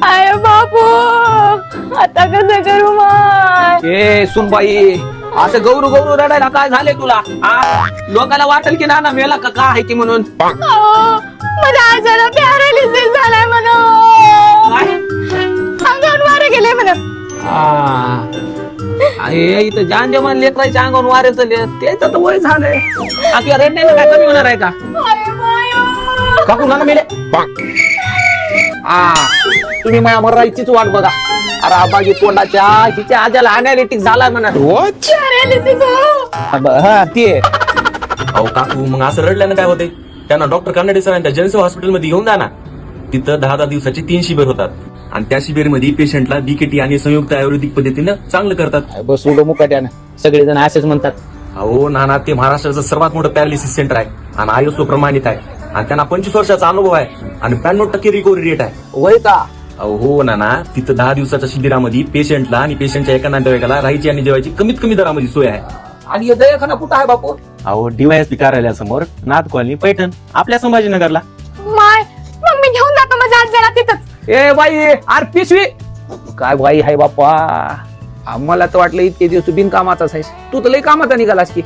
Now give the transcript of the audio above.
I बापू आता कसं करू मग? ए सुनबाई असं गौरू गौरू रडायला काय झाले तुला? लोकांना वाटेल की नाना मेला का काय की म्हणून. अहो, मला आजारा पॅरालिसिस झालाय म्हणून. काय? अंगावर वारे गेले म्हणून. इथं जान जमान लेकरायच्या अंगावर वारे चालले त्याच तर वय झालंय. आपल्या रडण्याला काय कमी होणार आहे का? अरे बायो. काकू नाना मेले. तुम्ही माझ्या मरायचीच वाट बघा. अरे आबाजी तोंडाच्या हिच्या आजाला अनालिटिक झाला म्हणा. पॅरालिसिस हो. हा ते अहो काकू मग असं रडल्यानं काय होते? त्यांना डॉक्टर कर्नाडे सरांच्या जनसेवा हॉस्पिटलमध्ये घेऊन जा ना. तिथं 10 दिवसाचे 3 शिबिर होतात आणि त्या शिबिरमध्ये पेशंटला बीकेटी आणि संयुक्त आयुर्वेदिक पद्धतीनं चांगलं करतात. बस उडो मुकाट्यानं सगळेजण असेच म्हणतात. अहो नाना ते महाराष्ट्राचं सर्वात मोठं पॅरालिसिस सेंटर आहे आणि आयएसओ प्रमाणित आहे आणि त्यांना 25 वर्षाचा अनुभव आहे आणि 92% रिकव्हरी रेट आहे. वय का? अहो हो नाना तिथं 10 दिवसाच्या शिबिरामध्ये पेशंटला आणि पेशंटच्या एका नातेवाईकाला राहायची आणि जेवायची कमीत कमी दरामध्ये सोय आहे. आणि हे दवाखाना कुठं आहे बापू? अहो डीवायएसपी कार्यालयासमोर नाथ कॉलनी पैठण आपल्या संभाजीनगरला. माय मग मी घेऊन जातो माझ्या आजाला तिथंच. ए बाई आर पिशवी काय बाई हाय बाप्पा. मला तर वाटलं इतके दिवस तू बिनकामाचाच आहेस. तू तर लय कामाचा निघालास की.